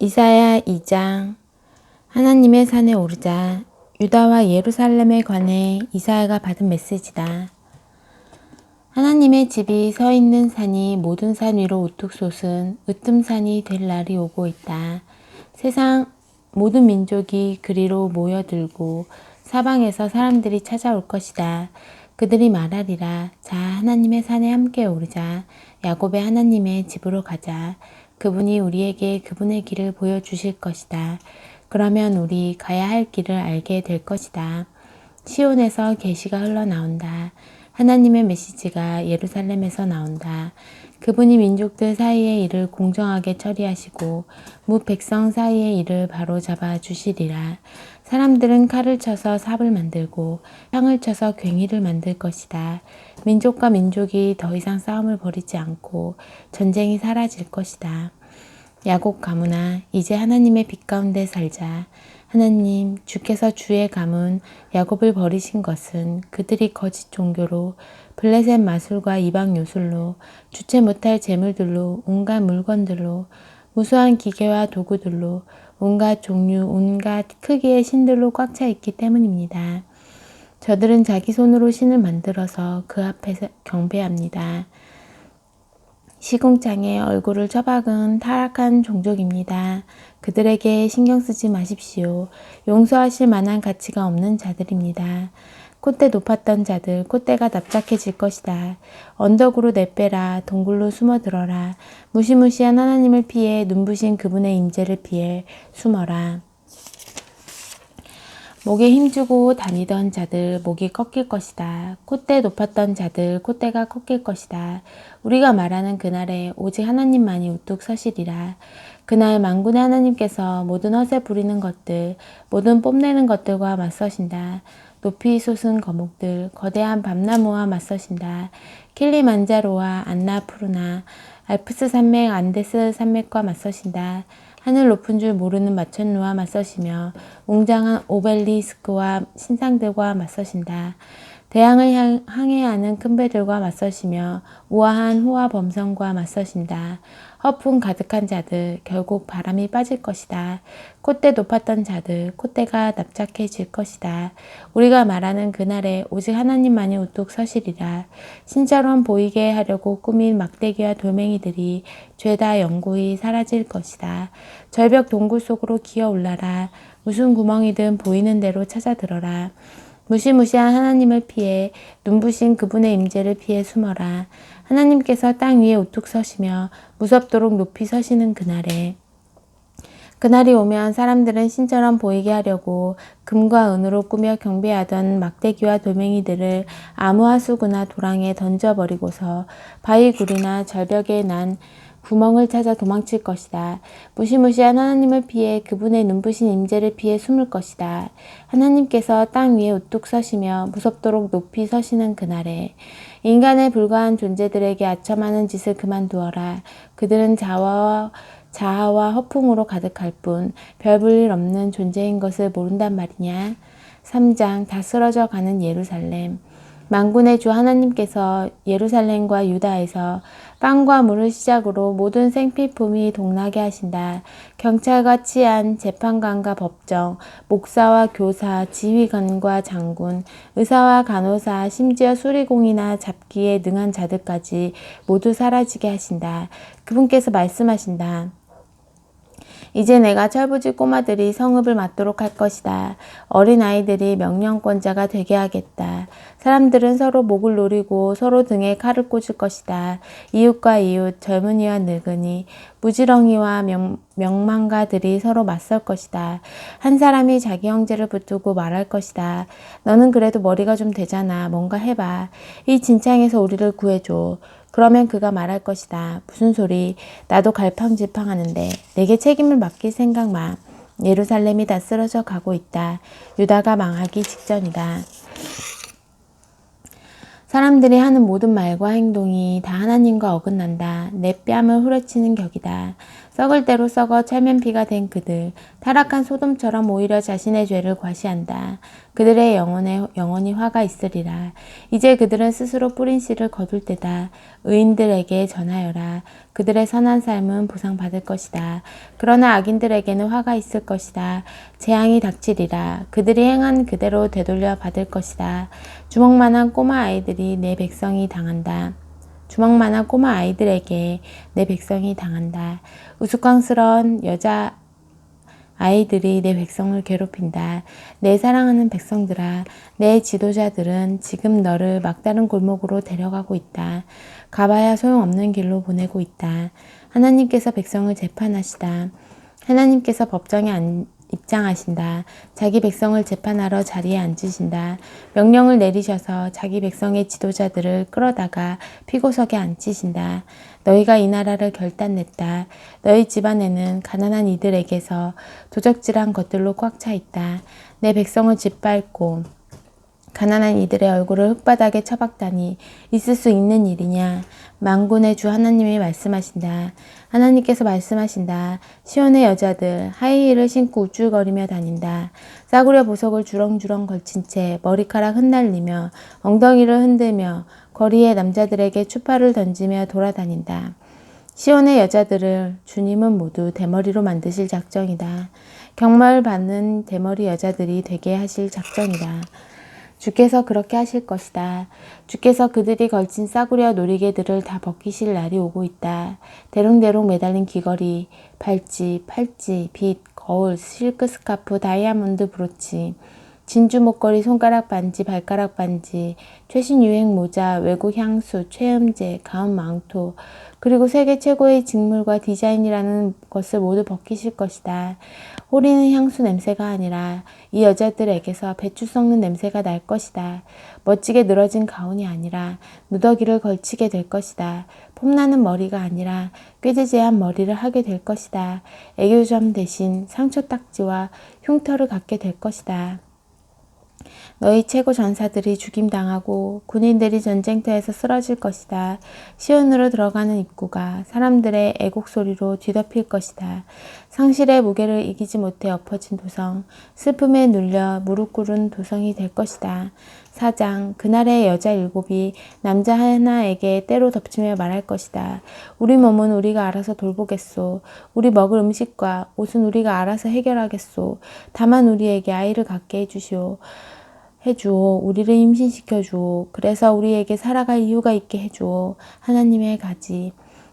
이사야 2장. 하나님의 산에 오르자. 유다와 예루살렘에 관해 이사야가 받은 메시지다. 하나님의 집이 서 있는 산이 모든 산 위로 우뚝 솟은 으뜸산이 될 날이 오고 있다. 세상 모든 민족이 그리로 모여들고 사방에서 사람들이 찾아올 것이다. 그들이 말하리라. 자, 하나님의 산에 함께 오르자. 야곱의 하나님의 집으로 가자. 그분이 우리에게 그분의 길을 보여주실 것이다. 그러면 우리 가야 할 길을 알게 될 것이다. 시온에서 계시가 흘러나온다. 하나님의 메시지가 예루살렘에서 나온다. 그분이 민족들 사이의 일을 공정하게 처리하시고 무백성 사이의 일을 바로잡아 주시리라. 사람들은 칼을 쳐서 삽을 만들고 창을 쳐서 괭이를 만들 것이다. 민족과 민족이 더 이상 싸움을 벌이지 않고 전쟁이 사라질 것이다. 야곱 가문아, 이제 하나님의 빛 가운데 살자. 하나님, 주께서 주의 가문 야곱을 버리신 것은 그들이 거짓 종교로 블레셋 마술과 이방 요술로 주체 못할 재물들로 온갖 물건들로 무수한 기계와 도구들로 온갖 종류 온갖 크기의 신들로 꽉 차 있기 때문입니다. 저들은 자기 손으로 신을 만들어서 그 앞에서 경배합니다. 시궁창에 얼굴을 처박은 타락한 종족입니다. 그들에게 신경 쓰지 마십시오. 용서하실 만한 가치가 없는 자들입니다. 콧대 높았던 자들, 콧대가 납작해질 것이다. 언덕으로 내빼라, 동굴로 숨어들어라. 무시무시한 하나님을 피해 눈부신 그분의 임재를 피해 숨어라. 목에 힘주고 다니던 자들 목이 꺾일 것이다. 콧대 높았던 자들 콧대가 꺾일 것이다. 우리가 말하는 그날에 오직 하나님만이 우뚝 서시리라. 그날 만군의 하나님께서 모든 허세 부리는 것들, 모든 뽐내는 것들과 맞서신다. 높이 솟은 거목들, 거대한 밤나무와 맞서신다. 킬리만자로와 안나푸르나, 알프스 산맥, 안데스 산맥과 맞서신다. 하늘 높은 줄 모르는 마천루와 맞서시며 웅장한 오벨리스크와 신상들과 맞서신다. 대양을 항해하는 큰 배들과 맞서시며 우아한 호화 범성과 맞서신다. 허풍 가득한 자들 결국 바람이 빠질 것이다. 콧대 높았던 자들 콧대가 납작해질 것이다. 우리가 말하는 그날에 오직 하나님만이 우뚝 서시리라. 신처럼 보이게 하려고 꾸민 막대기와 돌멩이들이 죄다 영구히 사라질 것이다. 절벽 동굴 속으로 기어 올라라. 무슨 구멍이든 보이는 대로 찾아들어라. 무시무시한 하나님을 피해 눈부신 그분의 임재를 피해 숨어라. 하나님께서 땅 위에 우뚝 서시며 무섭도록 높이 서시는 그날에 그날이 오면 사람들은 신처럼 보이게 하려고 금과 은으로 꾸며 경배하던 막대기와 돌멩이들을 아무하수구나 도랑에 던져버리고서 바위굴이나 절벽에 난 구멍을 찾아 도망칠 것이다. 무시무시한 하나님을 피해 그분의 눈부신 임재를 피해 숨을 것이다. 하나님께서 땅 위에 우뚝 서시며 무섭도록 높이 서시는 그날에 인간에 불과한 존재들에게 아첨하는 짓을 그만두어라. 그들은 자아와 허풍으로 가득할 뿐 별 볼 일 없는 존재인 것을 모른단 말이냐. 3장 다 쓰러져 가는 예루살렘. 만군의 주 하나님께서 예루살렘과 유다에서 빵과 물을 시작으로 모든 생필품이 동나게 하신다. 경찰과 치안, 재판관과 법정, 목사와 교사, 지휘관과 장군, 의사와 간호사, 심지어 수리공이나 잡기에 능한 자들까지 모두 사라지게 하신다. 그분께서 말씀하신다. 이제 내가 철부지 꼬마들이 성읍을 맡도록 할 것이다. 어린아이들이 명령권자가 되게 하겠다. 사람들은 서로 목을 노리고 서로 등에 칼을 꽂을 것이다. 이웃과 이웃, 젊은이와 늙은이, 무지렁이와 명망가들이 서로 맞설 것이다. 한 사람이 자기 형제를 붙들고 말할 것이다. 너는 그래도 머리가 좀 되잖아. 뭔가 해봐. 이 진창에서 우리를 구해줘. 그러면 그가 말할 것이다. 무슨 소리? 나도 갈팡질팡하는데 내게 책임을 맡길 생각 마. 예루살렘이 다 쓰러져 가고 있다. 유다가 망하기 직전이다. 사람들이 하는 모든 말과 행동이 다 하나님과 어긋난다. 내 뺨을 후려치는 격이다. 썩을 대로 썩어 철면피가 된 그들, 타락한 소돔처럼 오히려 자신의 죄를 과시한다. 그들의 영혼에 영원히 화가 있으리라. 이제 그들은 스스로 뿌린 씨를 거둘 때다. 의인들에게 전하여라. 그들의 선한 삶은 보상받을 것이다. 그러나 악인들에게는 화가 있을 것이다. 재앙이 닥치리라. 그들이 행한 그대로 되돌려 받을 것이다. 주먹만한 꼬마 아이들이 내 백성이 당한다. 주먹만한 꼬마 아이들에게 내 백성이 당한다. 우스꽝스러운 여자 아이들이 내 백성을 괴롭힌다. 내 사랑하는 백성들아, 내 지도자들은 지금 너를 막다른 골목으로 데려가고 있다. 가봐야 소용없는 길로 보내고 있다. 하나님께서 백성을 재판하시다. 하나님께서 법정에 입장하신다. 자기 백성을 재판하러 자리에 앉으신다. 명령을 내리셔서 자기 백성의 지도자들을 끌어다가 피고석에 앉히신다. 너희가 이 나라를 결단냈다. 너희 집안에는 가난한 이들에게서 도적질한 것들로 꽉 차 있다. 내 백성을 짓밟고 가난한 이들의 얼굴을 흙바닥에 쳐박다니 있을 수 있는 일이냐. 만군의 주 하나님이 말씀하신다. 하나님께서 말씀하신다. 시온의 여자들 하이힐을 신고 우쭐거리며 다닌다. 싸구려 보석을 주렁주렁 걸친 채 머리카락 흩날리며 엉덩이를 흔들며 거리의 남자들에게 추파를 던지며 돌아다닌다. 시온의 여자들을 주님은 모두 대머리로 만드실 작정이다. 경마를 받는 대머리 여자들이 되게 하실 작정이다. 주께서 그렇게 하실 것이다. 주께서 그들이 걸친 싸구려 놀이개들을 다 벗기실 날이 오고 있다. 대롱대롱 매달린 귀걸이, 팔찌, 빗, 거울, 실크 스카프, 다이아몬드 브로치, 진주 목걸이, 손가락 반지, 발가락 반지, 최신 유행 모자, 외국 향수, 최음제, 가운 망토, 그리고 세계 최고의 직물과 디자인이라는 것을 모두 벗기실 것이다. 호리는 향수 냄새가 아니라 이 여자들에게서 배추 썩는 냄새가 날 것이다. 멋지게 늘어진 가운이 아니라 누더기를 걸치게 될 것이다. 폼나는 머리가 아니라 꾀지지한 머리를 하게 될 것이다. 애교점 대신 상처 딱지와 흉터를 갖게 될 것이다. 너희 최고 전사들이 죽임당하고 군인들이 전쟁터에서 쓰러질 것이다. 시온으로 들어가는 입구가 사람들의 애곡 소리로 뒤덮일 것이다. 상실의 무게를 이기지 못해 엎어진 도성, 슬픔에 눌려 무릎 꿇은 도성이 될 것이다. 4장, 그날의 여자 7이 남자 하나에게 때로 덮치며 말할 것이다. 우리 몸은 우리가 알아서 돌보겠소. 우리 먹을 음식과 옷은 우리가 알아서 해결하겠소. 다만 우리에게 아이를 갖게 해주오. 우리를 임신시켜주오. 그래서 우리에게 살아갈 이유가 있게 해주오. 하나님의 가지.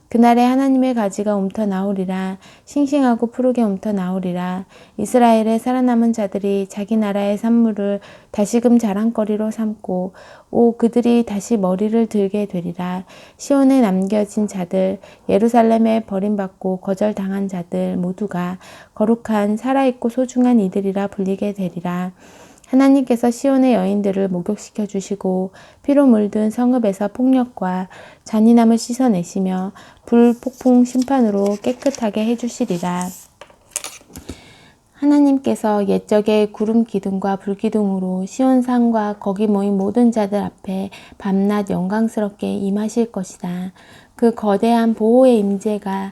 그날에 하나님의 가지가 움터 나오리라. 싱싱하고 푸르게 움터 나오리라. 이스라엘의 살아남은 자들이 자기 나라의 산물을 다시금 자랑거리로 삼고 그들이 다시 머리를 들게 되리라. 시온에 남겨진 자들, 예루살렘에 버림받고 거절당한 자들 모두가 거룩한 살아있고 소중한 이들이라 불리게 되리라. 하나님께서 시온의 여인들을 목욕시켜 주시고 피로 물든 성읍에서 폭력과 잔인함을 씻어내시며 불폭풍 심판으로 깨끗하게 해주시리라. 하나님께서 옛적의 구름 기둥과 불 기둥으로 시온산과 거기 모인 모든 자들 앞에 밤낮 영광스럽게 임하실 것이다. 그 거대한 보호의 임재가